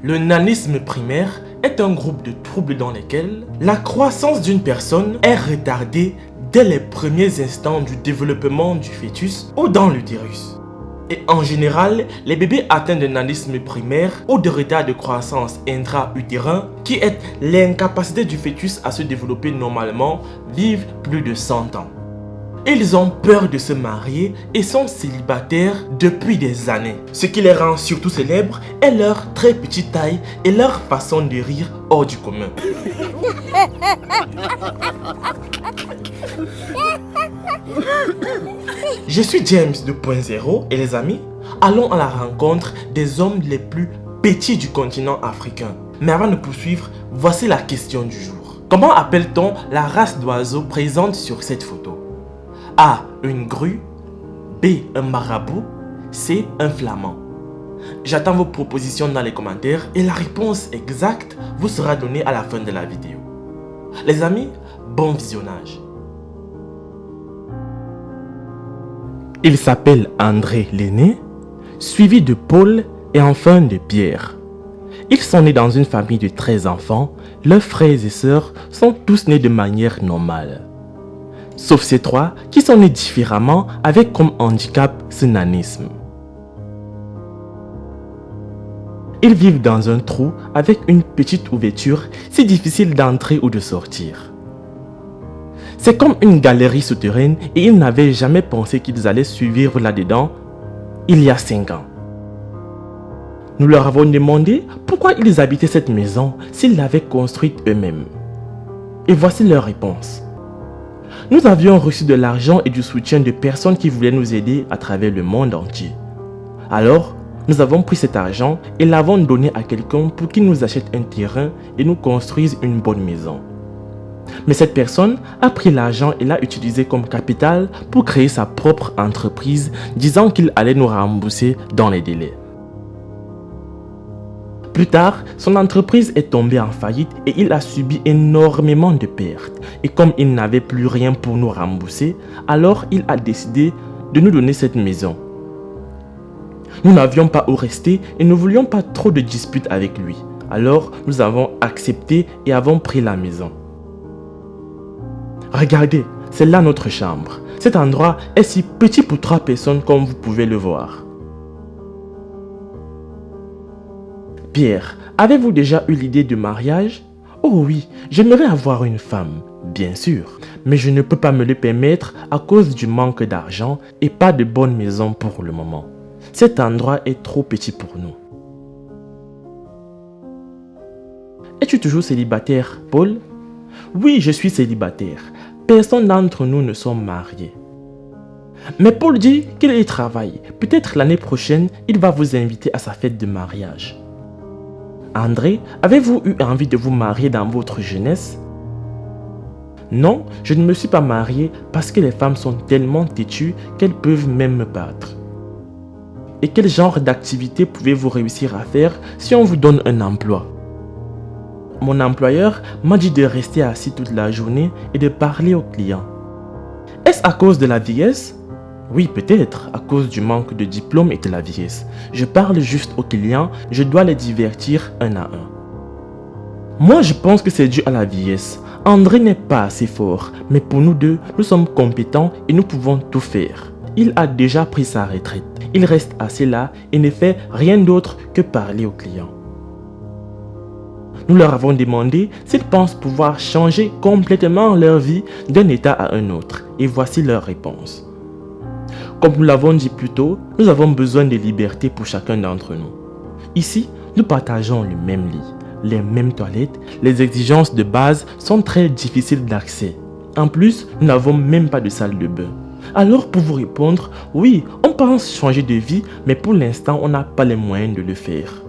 Le nanisme primaire est un groupe de troubles dans lesquels la croissance d'une personne est retardée dès les premiers instants du développement du fœtus ou dans l'utérus. Et en général, les bébés atteints de nanisme primaire ou de retard de croissance intra-utérin, qui est l'incapacité du fœtus à se développer normalement, vivent plus de 100 ans. Ils ont peur de se marier et sont célibataires depuis des années. Ce qui les rend surtout célèbres est leur très petite taille et leur façon de rire hors du commun. Je suis James 2.0 et les amis, allons à la rencontre des hommes les plus petits du continent africain. Mais avant de poursuivre, voici la question du jour. Comment appelle-t-on la race d'oiseaux présente sur cette photo? A. Une grue. B. Un marabout. C. Un flamand. J'attends vos propositions dans les commentaires et la réponse exacte vous sera donnée à la fin de la vidéo. Les amis, bon visionnage. Il s'appelle André l'aîné, suivi de Paul et enfin de Pierre. Ils sont nés dans une famille de 13 enfants. Leurs frères et sœurs sont tous nés de manière normale. Sauf ces 3 qui sont nés différemment avec comme handicap ce nanisme. Ils vivent dans un trou avec une petite ouverture, si difficile d'entrer ou de sortir. C'est comme une galerie souterraine et ils n'avaient jamais pensé qu'ils allaient survivre là-dedans il y a 5 ans. Nous leur avons demandé pourquoi ils habitaient cette maison s'ils l'avaient construite eux-mêmes. Et voici leur réponse. Nous avions reçu de l'argent et du soutien de personnes qui voulaient nous aider à travers le monde entier. Alors, nous avons pris cet argent et l'avons donné à quelqu'un pour qu'il nous achète un terrain et nous construise une bonne maison. Mais cette personne a pris l'argent et l'a utilisé comme capital pour créer sa propre entreprise, disant qu'il allait nous rembourser dans les délais. Plus tard, son entreprise est tombée en faillite et il a subi énormément de pertes. Et comme il n'avait plus rien pour nous rembourser, alors il a décidé de nous donner cette maison. Nous n'avions pas où rester et ne voulions pas trop de disputes avec lui. Alors nous avons accepté et avons pris la maison. Regardez, c'est là notre chambre. Cet endroit est si petit pour 3 personnes comme vous pouvez le voir. Pierre, avez-vous déjà eu l'idée de mariage? Oh oui, j'aimerais avoir une femme, bien sûr. Mais je ne peux pas me le permettre à cause du manque d'argent et pas de bonne maison pour le moment. Cet endroit est trop petit pour nous. Es-tu toujours célibataire, Paul? Oui, je suis célibataire. Personne d'entre nous ne sont mariés. Mais Paul dit qu'il y travaille. Peut-être l'année prochaine, il va vous inviter à sa fête de mariage. André, avez-vous eu envie de vous marier dans votre jeunesse? Non, je ne me suis pas marié parce que les femmes sont tellement têtues qu'elles peuvent même me battre. Et quel genre d'activité pouvez-vous réussir à faire si on vous donne un emploi? Mon employeur m'a dit de rester assis toute la journée et de parler aux clients. Est-ce à cause de la vieillesse? Oui, peut-être, à cause du manque de diplôme et de la vieillesse. Je parle juste aux clients, je dois les divertir un à un. Moi, je pense que c'est dû à la vieillesse. André n'est pas assez fort, mais pour nous deux, nous sommes compétents et nous pouvons tout faire. Il a déjà pris sa retraite. Il reste assis là et ne fait rien d'autre que parler aux clients. Nous leur avons demandé s'ils pensent pouvoir changer complètement leur vie d'un état à un autre. Et voici leur réponse. Comme nous l'avons dit plus tôt, nous avons besoin de liberté pour chacun d'entre nous. Ici, nous partageons le même lit, les mêmes toilettes. Les exigences de base sont très difficiles d'accès. En plus, nous n'avons même pas de salle de bain. Alors pour vous répondre, oui, on pense changer de vie, mais pour l'instant, on n'a pas les moyens de le faire.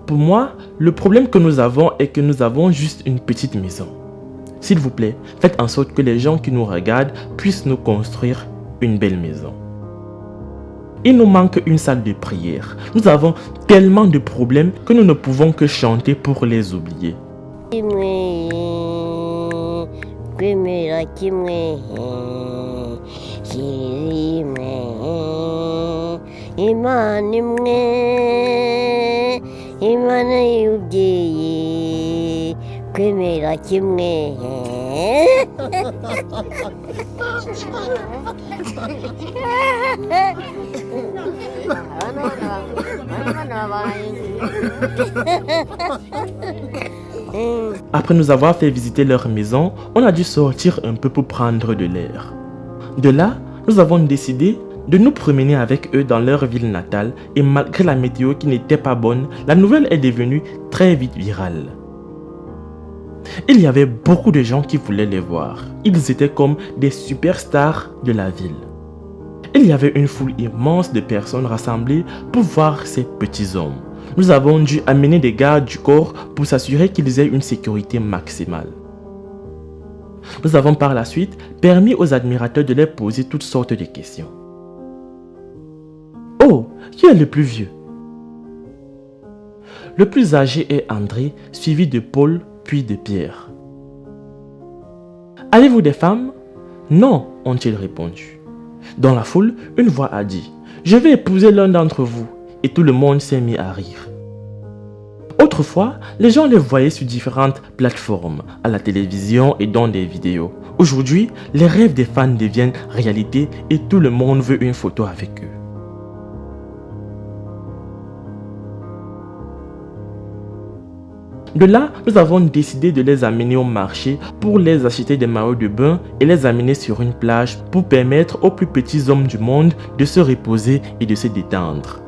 Pour moi, le problème que nous avons est que nous avons juste une petite maison. S'il vous plaît, faites en sorte que les gens qui nous regardent puissent nous construire une belle maison. Il nous manque une salle de prière. Nous avons tellement de problèmes que nous ne pouvons que chanter pour les oublier. Imana y'ubyeyi kwemera kimwe. Après nous avoir fait visiter leur maison, on a dû sortir un peu pour prendre de l'air. De là, nous avons décidé de nous promener avec eux dans leur ville natale et malgré la météo qui n'était pas bonne, la nouvelle est devenue très vite virale. Il y avait beaucoup de gens qui voulaient les voir. Ils étaient comme des superstars de la ville. Il y avait une foule immense de personnes rassemblées pour voir ces petits hommes. Nous avons dû amener des gardes du corps pour s'assurer qu'ils aient une sécurité maximale. Nous avons par la suite permis aux admirateurs de leur poser toutes sortes de questions. Oh, qui est le plus vieux? Le plus âgé est André, suivi de Paul, puis de Pierre. Avez-vous des femmes? Non, ont-ils répondu. Dans la foule, une voix a dit « Je vais épouser l'un d'entre vous » et tout le monde s'est mis à rire. Autrefois, les gens les voyaient sur différentes plateformes, à la télévision et dans des vidéos. Aujourd'hui, les rêves des fans deviennent réalité et tout le monde veut une photo avec eux. De là, nous avons décidé de les amener au marché pour les acheter des maillots de bain et les amener sur une plage pour permettre aux plus petits hommes du monde de se reposer et de se détendre.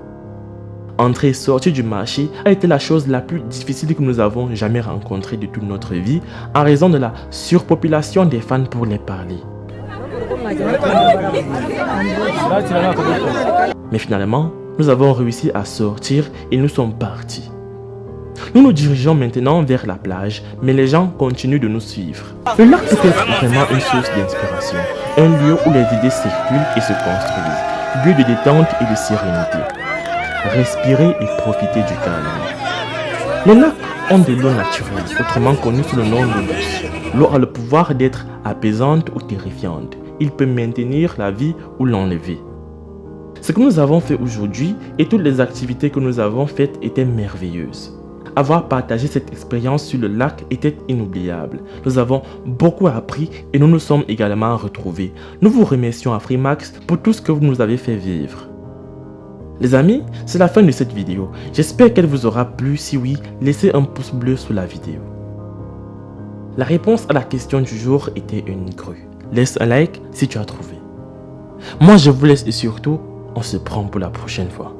Entrer et sortir du marché a été la chose la plus difficile que nous avons jamais rencontrée de toute notre vie en raison de la surpopulation des fans pour les parler. Mais finalement, nous avons réussi à sortir et nous sommes partis. Nous nous dirigeons maintenant vers la plage, mais les gens continuent de nous suivre. Le lac peut être vraiment une source d'inspiration, un lieu où les idées circulent et se construisent, lieu de détente et de sérénité. Respirer et profiter du calme. Les lacs ont de l'eau naturelle, autrement connue sous le nom de douce. L'eau a le pouvoir d'être apaisante ou terrifiante. Il peut maintenir la vie ou l'enlever. Ce que nous avons fait aujourd'hui et toutes les activités que nous avons faites étaient merveilleuses. Avoir partagé cette expérience sur le lac était inoubliable. Nous avons beaucoup appris et nous nous sommes également retrouvés. Nous vous remercions à Freemax pour tout ce que vous nous avez fait vivre. Les amis, c'est la fin de cette vidéo. J'espère qu'elle vous aura plu. Si oui, laissez un pouce bleu sous la vidéo. La réponse à la question du jour était une grue. Laisse un like si tu as trouvé. Moi je vous laisse et surtout, on se prend pour la prochaine fois.